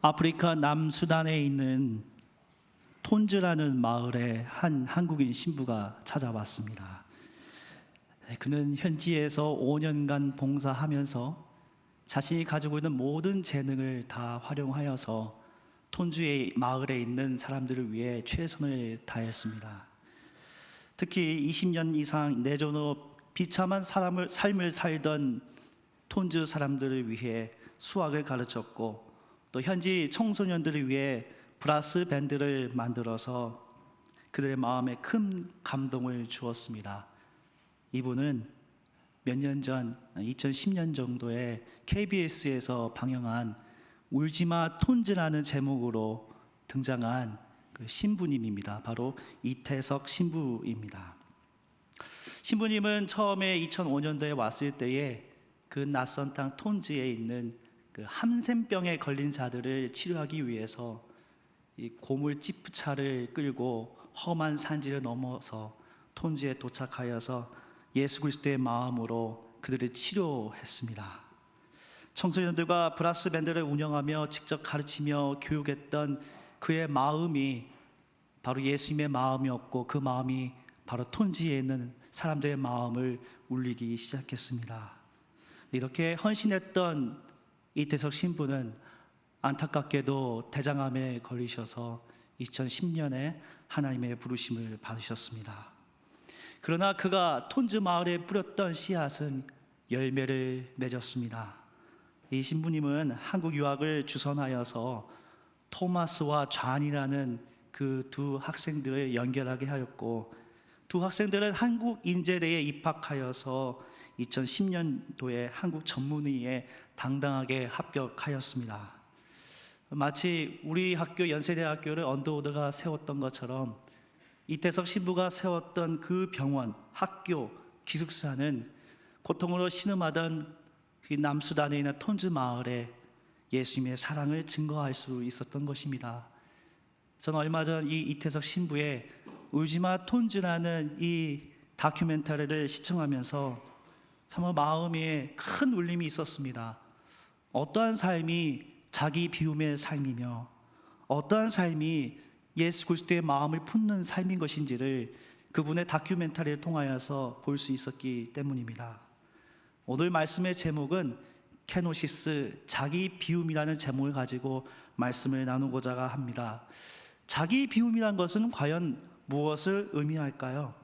아프리카 남수단에 있는 톤즈라는 마을에 한 한국인 신부가 찾아왔습니다. 그는 현지에서 5년간 봉사하면서 자신이 가지고 있는 모든 재능을 다 활용하여서 톤주의 마을에 있는 사람들을 위해 최선을 다했습니다. 특히 20년 이상 내전 후 비참한 삶을 살던 톤즈 사람들을 위해 수학을 가르쳤고, 또 현지 청소년들을 위해 브라스 밴드를 만들어서 그들의 마음에 큰 감동을 주었습니다. 이분은 몇 년 전 2010년 정도에 KBS에서 방영한 울지마 톤즈라는 제목으로 등장한 그 신부님입니다. 바로 이태석 신부입니다. 신부님은 처음에 2005년도에 왔을 때에 그 낯선 땅 톤즈에 있는 그 함센병에 걸린 자들을 치료하기 위해서 이 고물 지프차를 끌고 험한 산지를 넘어서 톤즈에 도착하여서 예수 그리스도의 마음으로 그들을 치료했습니다. 청소년들과 브라스 밴드를 운영하며 직접 가르치며 교육했던 그의 마음이 바로 예수님의 마음이었고, 그 마음이 바로 톤즈에 있는 사람들의 마음을 울리기 시작했습니다. 이렇게 헌신했던 이태석 신부는 안타깝게도 대장암에 걸리셔서 2010년에 하나님의 부르심을 받으셨습니다. 그러나 그가 톤즈 마을에 뿌렸던 씨앗은 열매를 맺었습니다. 이 신부님은 한국 유학을 주선하여서 토마스와 존이라는 그 두 학생들을 연결하게 하였고, 두 학생들은 한국 인제대에 입학하여서 2010년도에 한국 전문의에 당당하게 합격하였습니다. 마치 우리 학교 연세대학교를 언더우드가 세웠던 것처럼 이태석 신부가 세웠던 그 병원, 학교, 기숙사는 고통으로 신음하던 그 남수단에 있는 톤즈 마을에 예수님의 사랑을 증거할 수 있었던 것입니다. 저는 얼마 전 이 이태석 신부의 울지마 톤즈라는 이 다큐멘터리를 시청하면서 정말 마음에 큰 울림이 있었습니다. 어떠한 삶이 자기 비움의 삶이며 어떠한 삶이 예수 그리스도의 마음을 품는 삶인 것인지를 그분의 다큐멘터리를 통하여서 볼 수 있었기 때문입니다. 오늘 말씀의 제목은 케노시스, 자기 비움이라는 제목을 가지고 말씀을 나누고자 합니다. 자기 비움이란 것은 과연 무엇을 의미할까요?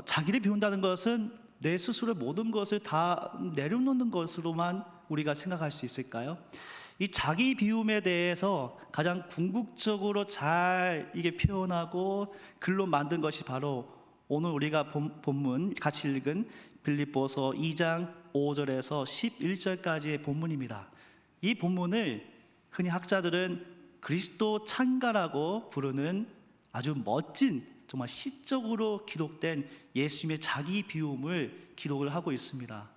자기를 비운다는 것은 내 스스로 모든 것을 다 내려놓는 것으로만 우리가 생각할 수 있을까요? 이 자기 비움에 대해서 가장 궁극적으로 잘 이게 표현하고 글로 만든 것이 바로 오늘 우리가 본문 같이 읽은 빌립보서 2장 5절에서 11절까지의 본문입니다. 이 본문을 흔히 학자들은 그리스도 찬가라고 부르는 아주 멋진, 정말 시적으로 기록된 예수님의 자기 비움을 기록을 하고 있습니다.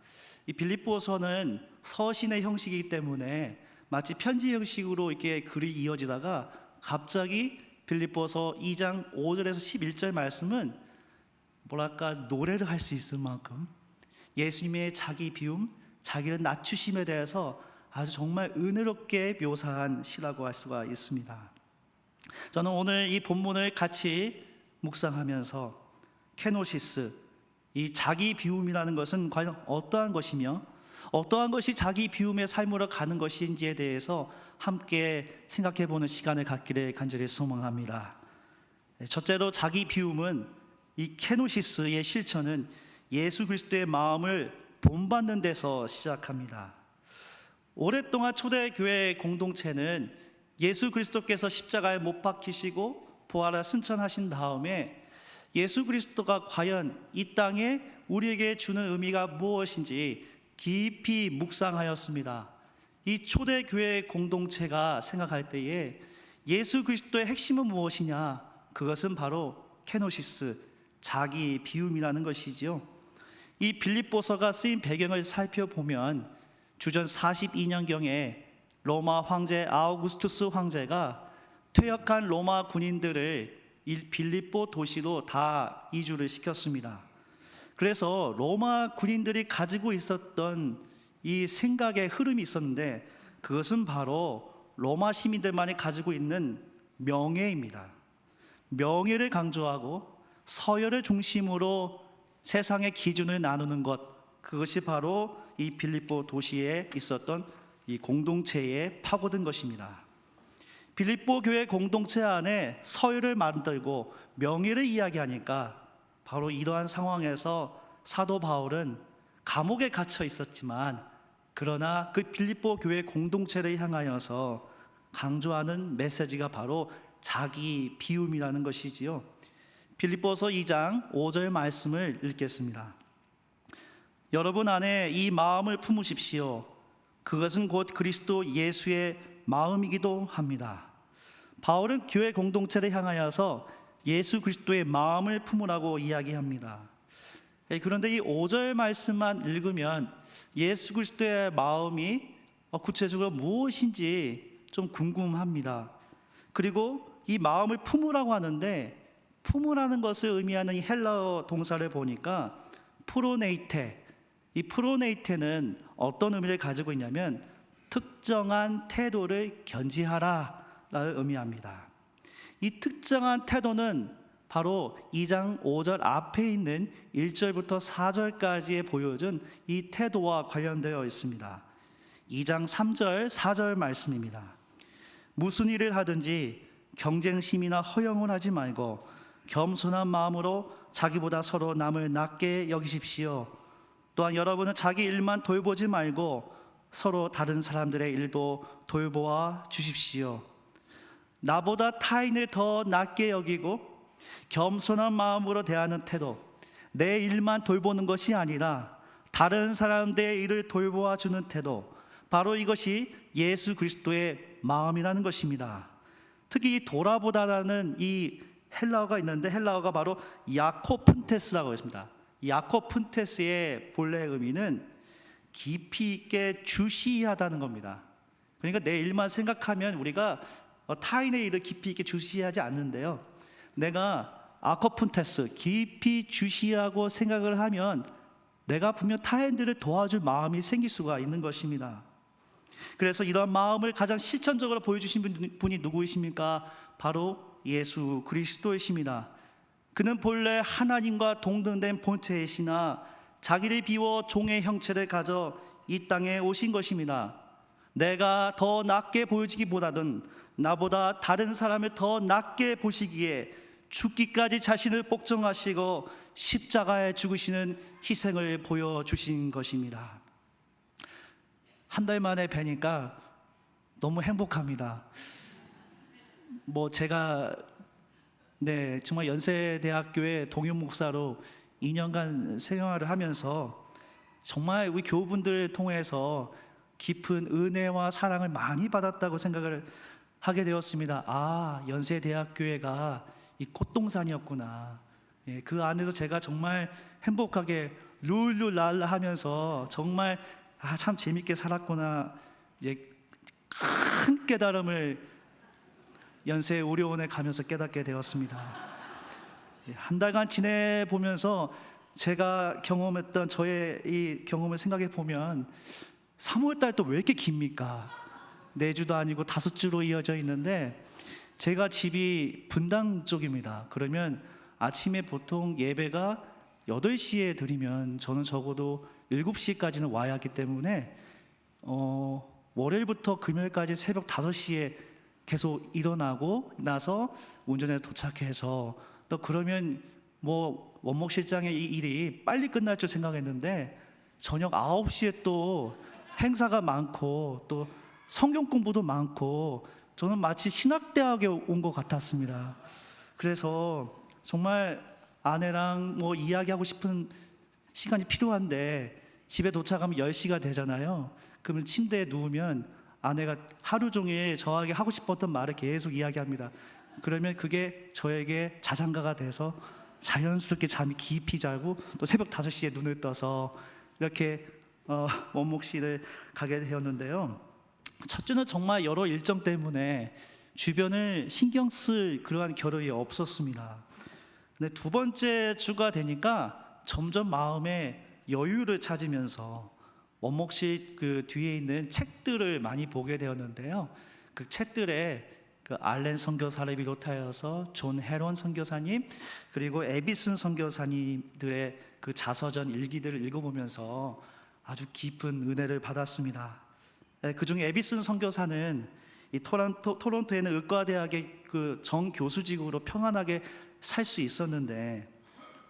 이 빌립보서는 서신의 형식이기 때문에 마치 편지 형식으로 이렇게 글이 이어지다가 갑자기 빌립보서 2장 5절에서 11절 말씀은 뭐랄까 노래를 할 수 있을 만큼 예수님의 자기 비움, 자기를 낮추심에 대해서 아주 정말 은혜롭게 묘사한 시라고 할 수가 있습니다. 저는 오늘 이 본문을 같이 묵상하면서 케노시스, 이 자기 비움이라는 것은 과연 어떠한 것이며 어떠한 것이 자기 비움의 삶으로 가는 것인지에 대해서 함께 생각해보는 시간을 갖기를 간절히 소망합니다. 첫째로 자기 비움은, 이 케노시스의 실천은 예수 그리스도의 마음을 본받는 데서 시작합니다. 오랫동안 초대교회 공동체는 예수 그리스도께서 십자가에 못 박히시고 부활을 승천하신 다음에 예수 그리스도가 과연 이 땅에 우리에게 주는 의미가 무엇인지 깊이 묵상하였습니다. 이 초대교회 공동체가 생각할 때에 예수 그리스도의 핵심은 무엇이냐? 그것은 바로 케노시스, 자기 비움이라는 것이지요. 이 빌립보서가 쓰인 배경을 살펴보면 주전 42년경에 로마 황제 아우구스투스 황제가 퇴역한 로마 군인들을 빌립보 도시로 다 이주를 시켰습니다. 그래서 로마 군인들이 가지고 있었던 이 생각의 흐름이 있었는데, 그것은 바로 로마 시민들만이 가지고 있는 명예입니다. 명예를 강조하고 서열을 중심으로 세상의 기준을 나누는 것, 그것이 바로 이 빌립보 도시에 있었던 이 공동체에 파고든 것입니다. 빌립보 교회 공동체 안에 서열을 만들고 명예를 이야기하니까 바로 이러한 상황에서 사도 바울은 감옥에 갇혀 있었지만, 그러나 그 빌립보 교회 공동체를 향하여서 강조하는 메시지가 바로 자기 비움이라는 것이지요. 빌립보서 2장 5절 말씀을 읽겠습니다. 여러분 안에 이 마음을 품으십시오. 그것은 곧 그리스도 예수의 마음이기도 합니다. 바울은 교회 공동체를 향하여서 예수 그리스도의 마음을 품으라고 이야기합니다. 그런데 이 5절 말씀만 읽으면 예수 그리스도의 마음이 구체적으로 무엇인지 좀 궁금합니다. 그리고 이 마음을 품으라고 하는데, 품으라는 것을 의미하는 이 헬라어 동사를 보니까 프로네이테, 이 프로네이테는 어떤 의미를 가지고 있냐면 특정한 태도를 견지하라 라는 의미합니다. 이 특정한 태도는 바로 2장 5절 앞에 있는 1절부터 4절까지에 보여준 이 태도와 관련되어 있습니다. 2장 3절 4절 말씀입니다. 무슨 일을 하든지 경쟁심이나 허영을 하지 말고 겸손한 마음으로 자기보다 서로 남을 낮게 여기십시오. 또한 여러분은 자기 일만 돌보지 말고 서로 다른 사람들의 일도 돌보아 주십시오. 나보다 타인을 더 낮게 여기고 겸손한 마음으로 대하는 태도, 내 일만 돌보는 것이 아니라 다른 사람들의 일을 돌보아 주는 태도, 바로 이것이 예수 그리스도의 마음이라는 것입니다. 특히 이 돌아보다라는 이 헬라어가 있는데, 헬라어가 바로 야코푼테스라고 했습니다. 야코푼테스의 본래 의미는 깊이 있게 주시하다는 겁니다. 그러니까 내 일만 생각하면 우리가 타인의 일을 깊이 있게 주시하지 않는데요, 내가 아코푼테스, 깊이 주시하고 생각을 하면 내가 분명 타인들을 도와줄 마음이 생길 수가 있는 것입니다. 그래서 이런 마음을 가장 실천적으로 보여주신 분이 누구이십니까? 바로 예수 그리스도이십니다. 그는 본래 하나님과 동등된 본체이시나 자기를 비워 종의 형체를 가져 이 땅에 오신 것입니다. 내가 더 낮게 보여지기보다는 나보다 다른 사람을 더 낮게 보시기에 죽기까지 자신을 복종하시고 십자가에 죽으시는 희생을 보여주신 것입니다. 한 달 만에 뵈니까 너무 행복합니다. 제가 정말 연세대학교의 동임 목사로 2년간 생활을 하면서 정말 우리 교우분들을 통해서 깊은 은혜와 사랑을 많이 받았다고 생각을 하게 되었습니다. 연세대학교회가 이 꽃동산이었구나. 그 안에서 제가 정말 행복하게 룰루랄라 하면서 정말 참 재밌게 살았구나. 큰 깨달음을 연세의료원에 가면서 깨닫게 되었습니다. 한 달간 지내보면서 제가 경험했던 저의 이 경험을 생각해 보면 3월달 또 왜 이렇게 깁니까? 4주도 아니고 5주로 이어져 있는데, 제가 집이 분당 쪽입니다. 그러면 아침에 보통 예배가 8시에 드리면 저는 적어도 7시까지는 와야 하기 때문에 월요일부터 금요일까지 새벽 5시에 계속 일어나고 나서 운전해서 도착해서, 또 그러면 원목 실장의 이 일이 빨리 끝날 줄 생각했는데 저녁 9시에 또 행사가 많고 또 성경 공부도 많고, 저는 마치 신학대학에 온 것 같았습니다. 그래서 정말 아내랑 이야기하고 싶은 시간이 필요한데 집에 도착하면 10시가 되잖아요. 그러면 침대에 누우면 아내가 하루 종일 저에게 하고 싶었던 말을 계속 이야기합니다. 그러면 그게 저에게 자장가가 돼서 자연스럽게 잠이 깊이 자고 또 새벽 5시에 눈을 떠서 이렇게 원목실을 가게 되었는데요. 첫 주는 정말 여러 일정 때문에 주변을 신경 쓸 그러한 겨를이 없었습니다. 근데 두 번째 주가 되니까 점점 마음에 여유를 찾으면서 원목실 그 뒤에 있는 책들을 많이 보게 되었는데요. 그 책들에 그 알렌 선교사를 비롯하여서 존 헤론 선교사님 그리고 에비슨 선교사님들의 그 자서전 일기들을 읽어보면서 아주 깊은 은혜를 받았습니다. 그 중에 에비슨 선교사는 이 토론토에는 의과대학의 그 정교수직으로 평안하게 살 수 있었는데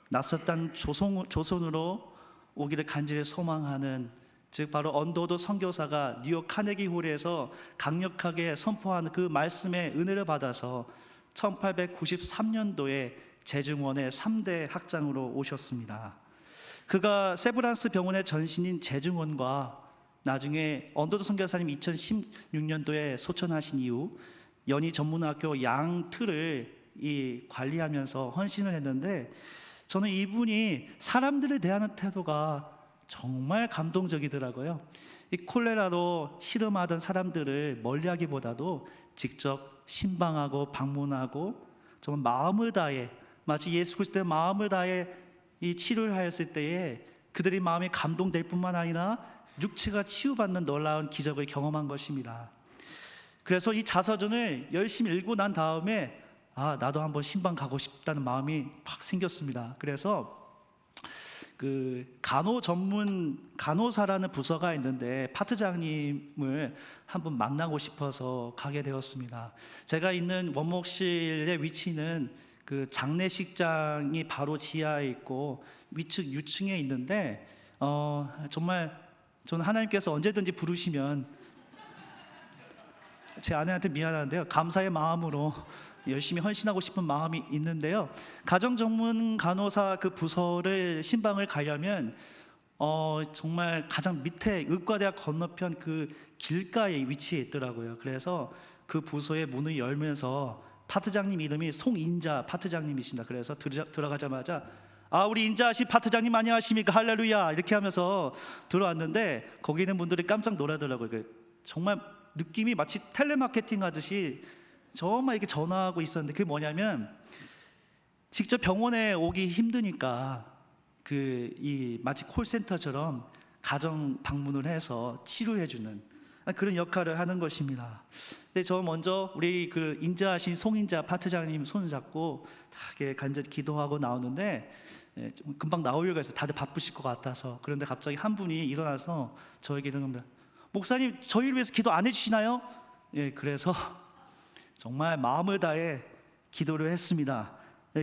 낯선 조선으로 오기를 간절히 소망하는, 즉 바로 언더우드 선교사가 뉴욕 카네기 홀에서 강력하게 선포하는 그 말씀의 은혜를 받아서 1893년도에 재중원의 3대 학장으로 오셨습니다. 그가 세브란스 병원의 전신인 재중원과 나중에 언더우드 선교사님 2016년도에 소천하신 이후 연희 전문학교 양틀을 관리하면서 헌신을 했는데, 저는 이분이 사람들을 대하는 태도가 정말 감동적이더라고요. 이 콜레라로 시름하던 사람들을 멀리하기보다도 직접 신방하고 방문하고 정말 마음을 다해, 마치 예수 그리스도의 마음을 다해 이 치료를 하였을 때에 그들의 마음이 감동될 뿐만 아니라 육체가 치유받는 놀라운 기적을 경험한 것입니다. 그래서 이 자서전을 열심히 읽고 난 다음에 나도 한번 신방 가고 싶다는 마음이 팍 생겼습니다. 그래서 그 간호사라는 부서가 있는데 파트장님을 한번 만나고 싶어서 가게 되었습니다. 제가 있는 원목실의 위치는 그 장례식장이 바로 지하에 있고 위층 유층에 있는데 정말 저는 하나님께서 언제든지 부르시면 제 아내한테 미안한데요, 감사의 마음으로 열심히 헌신하고 싶은 마음이 있는데요. 가정 전문 간호사 그 부서를 신방을 가려면 정말 가장 밑에 의과대학 건너편 그 길가에 위치해 있더라고요. 그래서 그 부서의 문을 열면서 파트장님 이름이 송인자 파트장님이십니다. 그래서 들어가자마자 우리 인자하신 파트장님 안녕하십니까, 할렐루야, 이렇게 하면서 들어왔는데 거기 있는 분들이 깜짝 놀라더라고요. 정말 느낌이 마치 텔레마케팅 하듯이 정말 이렇게 전화하고 있었는데, 그게 뭐냐면 직접 병원에 오기 힘드니까 마치 콜센터처럼 가정 방문을 해서 치료해주는 그런 역할을 하는 것입니다. 근데 저 먼저 우리 그 인자하신 송인자 파트장님 손을 잡고 이렇게 간절히 기도하고 나오는데 금방 나오려고 해서 다들 바쁘실 것 같아서, 그런데 갑자기 한 분이 일어나서 저에게 이러는, 목사님 저희를 위해서 기도 안 해주시나요? 그래서 정말 마음을 다해 기도를 했습니다.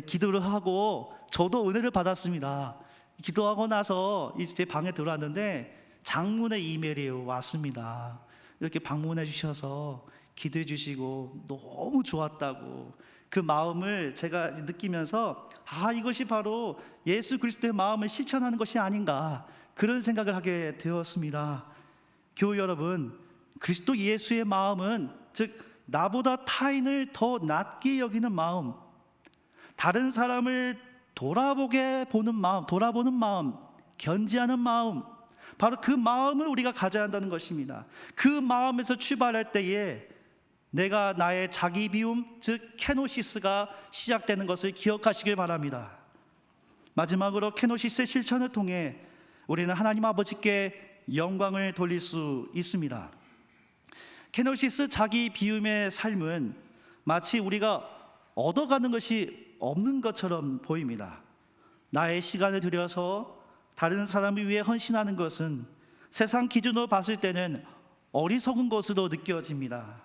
기도를 하고 저도 은혜를 받았습니다. 기도하고 나서 이제 방에 들어왔는데 장문의 이메일이 왔습니다. 이렇게 방문해 주셔서 기도해 주시고 너무 좋았다고, 그 마음을 제가 느끼면서 이것이 바로 예수 그리스도의 마음을 실천하는 것이 아닌가, 그런 생각을 하게 되었습니다. 교우 여러분, 그리스도 예수의 마음은, 즉 나보다 타인을 더 낮게 여기는 마음, 다른 사람을 돌아보는 마음, 견지하는 마음, 바로 그 마음을 우리가 가져야 한다는 것입니다. 그 마음에서 출발할 때에 내가 나의 자기 비움, 즉 케노시스가 시작되는 것을 기억하시길 바랍니다. 마지막으로 케노시스의 실천을 통해 우리는 하나님 아버지께 영광을 돌릴 수 있습니다. 케노시스 자기 비움의 삶은 마치 우리가 얻어가는 것이 없는 것처럼 보입니다. 나의 시간을 들여서 다른 사람을 위해 헌신하는 것은 세상 기준으로 봤을 때는 어리석은 것으로 느껴집니다.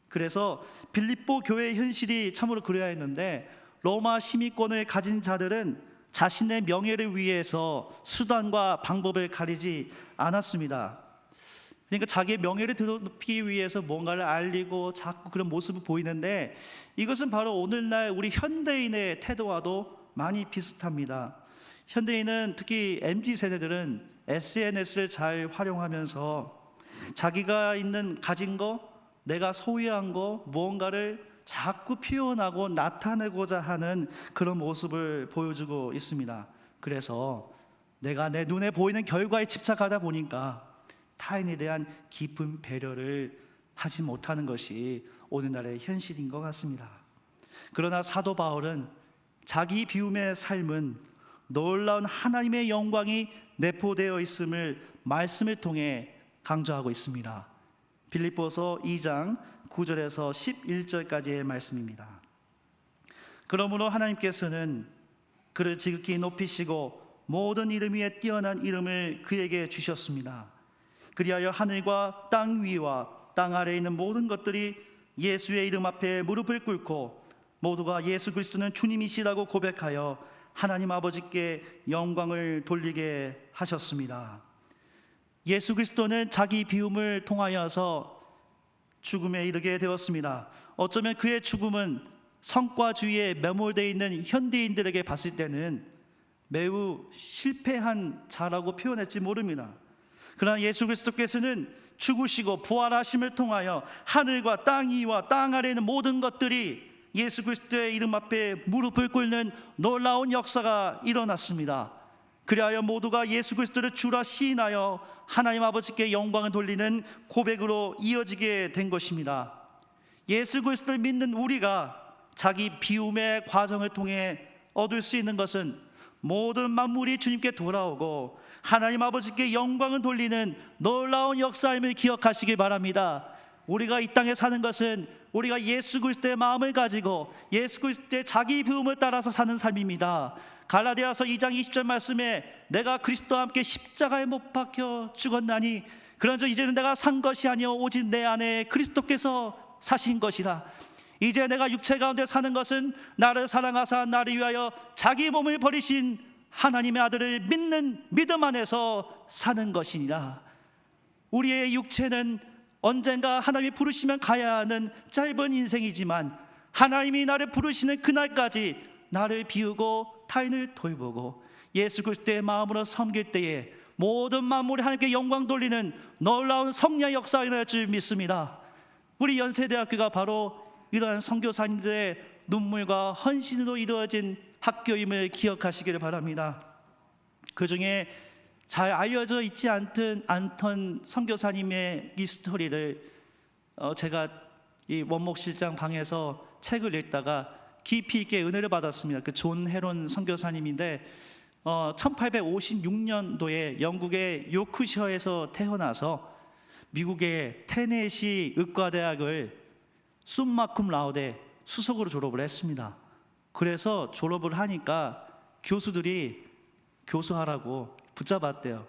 그래서 빌립보 교회의 현실이 참으로 그래야 했는데, 로마 시민권을 가진 자들은 자신의 명예를 위해서 수단과 방법을 가리지 않았습니다. 그러니까 자기의 명예를 드높이기 위해서 뭔가를 알리고 자꾸 그런 모습을 보이는데, 이것은 바로 오늘날 우리 현대인의 태도와도 많이 비슷합니다. 현대인은, 특히 MZ세대들은 SNS를 잘 활용하면서 자기가 가진 거, 내가 소유한 거, 무언가를 자꾸 표현하고 나타내고자 하는 그런 모습을 보여주고 있습니다. 그래서 내가 내 눈에 보이는 결과에 집착하다 보니까 타인에 대한 깊은 배려를 하지 못하는 것이 오늘날의 현실인 것 같습니다. 그러나 사도 바울은 자기 비움의 삶은 놀라운 하나님의 영광이 내포되어 있음을 말씀을 통해 강조하고 있습니다. 빌립보서 2장 9절에서 11절까지의 말씀입니다. 그러므로 하나님께서는 그를 지극히 높이시고 모든 이름 위에 뛰어난 이름을 그에게 주셨습니다. 그리하여 하늘과 땅 위와 땅 아래에 있는 모든 것들이 예수의 이름 앞에 무릎을 꿇고 모두가 예수 그리스도는 주님이시라고 고백하여 하나님 아버지께 영광을 돌리게 하셨습니다. 예수 그리스도는 자기 비움을 통하여서 죽음에 이르게 되었습니다. 어쩌면 그의 죽음은 성과주의에 매몰되어 있는 현대인들에게 봤을 때는 매우 실패한 자라고 표현할지 모릅니다. 그러나 예수 그리스도께서는 죽으시고 부활하심을 통하여 하늘과 땅 위와 땅 아래에 있는 모든 것들이 예수 그리스도의 이름 앞에 무릎을 꿇는 놀라운 역사가 일어났습니다. 그리하여 모두가 예수 그리스도를 주라 시인하여 하나님 아버지께 영광을 돌리는 고백으로 이어지게 된 것입니다. 예수 그리스도를 믿는 우리가 자기 비움의 과정을 통해 얻을 수 있는 것은 모든 만물이 주님께 돌아오고 하나님 아버지께 영광을 돌리는 놀라운 역사임을 기억하시기 바랍니다. 우리가 이 땅에 사는 것은 우리가 예수 그리스도의 마음을 가지고 예수 그리스도의 자기 비움을 따라서 사는 삶입니다. 갈라디아서 2장 20절 말씀에 내가 그리스도와 함께 십자가에 못 박혀 죽었나니 그런즉 이제는 내가 산 것이 아니요 오직 내 안에 그리스도께서 사신 것이라. 이제 내가 육체 가운데 사는 것은 나를 사랑하사 나를 위하여 자기 몸을 버리신 하나님의 아들을 믿는 믿음 안에서 사는 것이니라. 우리의 육체는 언젠가 하나님이 부르시면 가야 하는 짧은 인생이지만 하나님이 나를 부르시는 그날까지 나를 비우고 타인을 돌보고 예수 그리스도의 마음으로 섬길 때에 모든 만물이 하나님께 영광 돌리는 놀라운 성령의 역사가 일어날 줄 믿습니다. 우리 연세대학교가 바로 이러한 선교사님들의 눈물과 헌신으로 이루어진 학교임을 기억하시기를 바랍니다. 그 중에 잘 알려져 있지 않던 선교사님의 이 스토리를 제가 이 원목 실장 방에서 책을 읽다가 깊이 있게 은혜를 받았습니다. 그 존 헤론 선교사님인데 1856년도에 영국의 요크셔에서 태어나서 미국의 테네시 의과대학을 숨마쿰 라우데 수석으로 졸업을 했습니다. 그래서 졸업을 하니까 교수들이 교수하라고 붙잡았대요.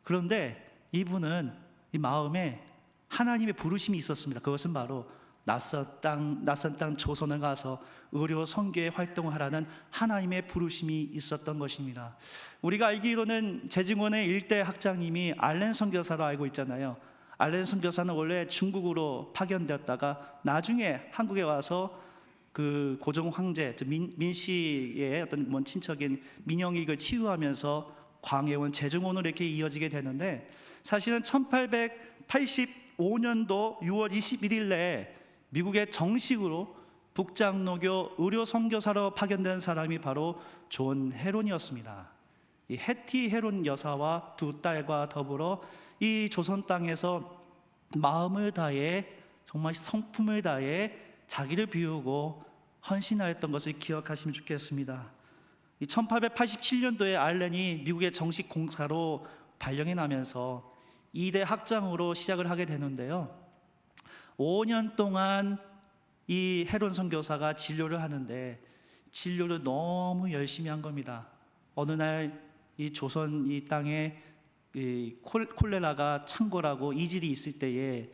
그런데 이분은 이 마음에 하나님의 부르심이 있었습니다. 그것은 바로 낯선 땅 조선에 가서 의료 선교의 활동을 하라는 하나님의 부르심이 있었던 것입니다. 우리가 알기로는 재증원의 일대 학장님이 알렌 선교사로 알고 있잖아요. 알렌 선교사는 원래 중국으로 파견되었다가 나중에 한국에 와서 그 고종 황제 민씨의 어떤 친척인 민영익을 치유하면서 광해원 재증원으로 이렇게 이어지게 되는데 사실은 1885년도 6월 21일에 미국에 정식으로 북장로교 의료 선교사로 파견된 사람이 바로 존 헤론이었습니다. 이 해티 헤론 여사와 두 딸과 더불어 이 조선 땅에서 마음을 다해 정말 성품을 다해 자기를 비우고 헌신하였던 것을 기억하시면 좋겠습니다. 1887년도에 알렌이 미국의 정식 공사로 발령이 나면서 2대 학장으로 시작을 하게 되는데요. 5년 동안 이 헤론 선교사가 진료를 하는데 진료를 너무 열심히 한 겁니다. 어느 날 이 조선 이 땅에 이 콜레라가 창궐하고 이질이 있을 때에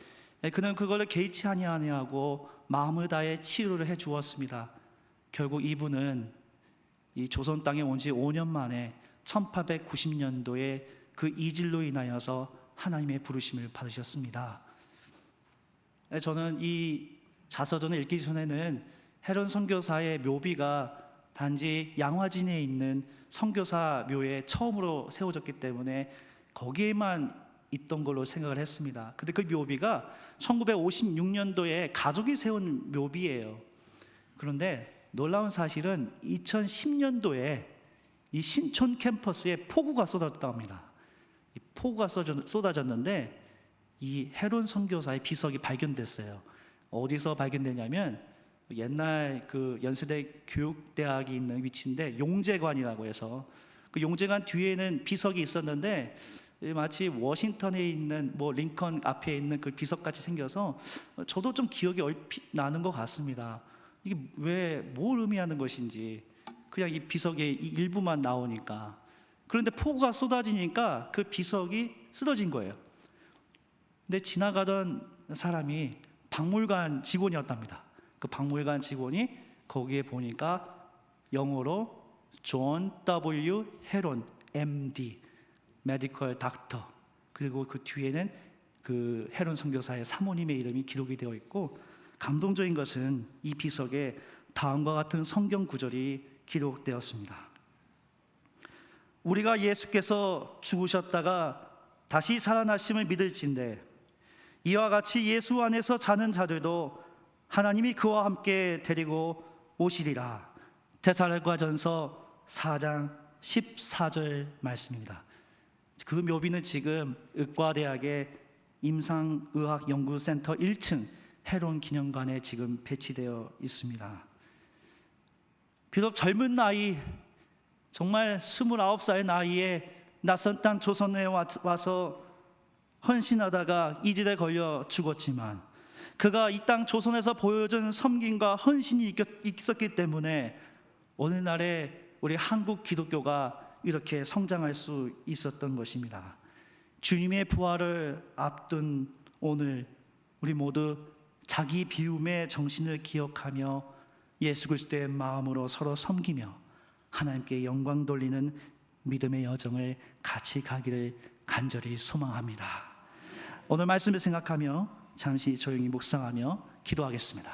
그는 그거를 개의치 아니하고 마음을 다해 치료를 해 주었습니다. 결국 이분은 이 조선 땅에 온 지 5년 만에 1890년도에 그 이질로 인하여서 하나님의 부르심을 받으셨습니다. 저는 이 자서전을 읽기 전에는 헤론 선교사의 묘비가 단지 양화진에 있는 선교사 묘에 처음으로 세워졌기 때문에 거기에만 있던 걸로 생각을 했습니다. 근데 그 묘비가 1956년도에 가족이 세운 묘비예요. 그런데 놀라운 사실은 2010년도에 이 신촌 캠퍼스에 폭우가 쏟아졌다고 합니다. 이 폭우가 쏟아졌는데 이 헤론 선교사의 비석이 발견됐어요. 어디서 발견되냐면 옛날 그 연세대 교육대학이 있는 위치인데 용재관이라고 해서 그 용재관 뒤에는 비석이 있었는데 마치 워싱턴에 있는 링컨 앞에 있는 그 비석같이 생겨서 저도 좀 기억이 얼핏 나는 것 같습니다. 이게 뭘 의미하는 것인지, 그냥 이 비석의 이 일부만 나오니까. 그런데 폭우가 쏟아지니까 그 비석이 쓰러진 거예요. 근데 지나가던 사람이 박물관 직원이었답니다. 그 박물관 직원이 거기에 보니까 영어로 존 W. 헤론 MD, 메디컬 닥터, 그리고 그 뒤에는 그 헤론 선교사의 사모님의 이름이 기록이 되어 있고, 감동적인 것은 이 비석에 다음과 같은 성경 구절이 기록되었습니다. 우리가 예수께서 죽으셨다가 다시 살아나심을 믿을진대 이와 같이 예수 안에서 자는 자들도 하나님이 그와 함께 데리고 오시리라. 데살로니가전서 4장 14절 말씀입니다. 그 묘비는 지금 의과대학의 임상의학연구센터 1층 헤론 기념관에 지금 배치되어 있습니다. 비록 젊은 나이, 정말 29살 나이에 낯선 땅 조선에 와서 헌신하다가 이질에 걸려 죽었지만, 그가 이 땅 조선에서 보여준 섬김과 헌신이 있었기 때문에 오늘날에 우리 한국 기독교가 이렇게 성장할 수 있었던 것입니다. 주님의 부활을 앞둔 오늘, 우리 모두 자기 비움의 정신을 기억하며 예수 그리스도의 마음으로 서로 섬기며 하나님께 영광 돌리는 믿음의 여정을 같이 가기를 간절히 소망합니다. 오늘 말씀을 생각하며 잠시 조용히 묵상하며 기도하겠습니다.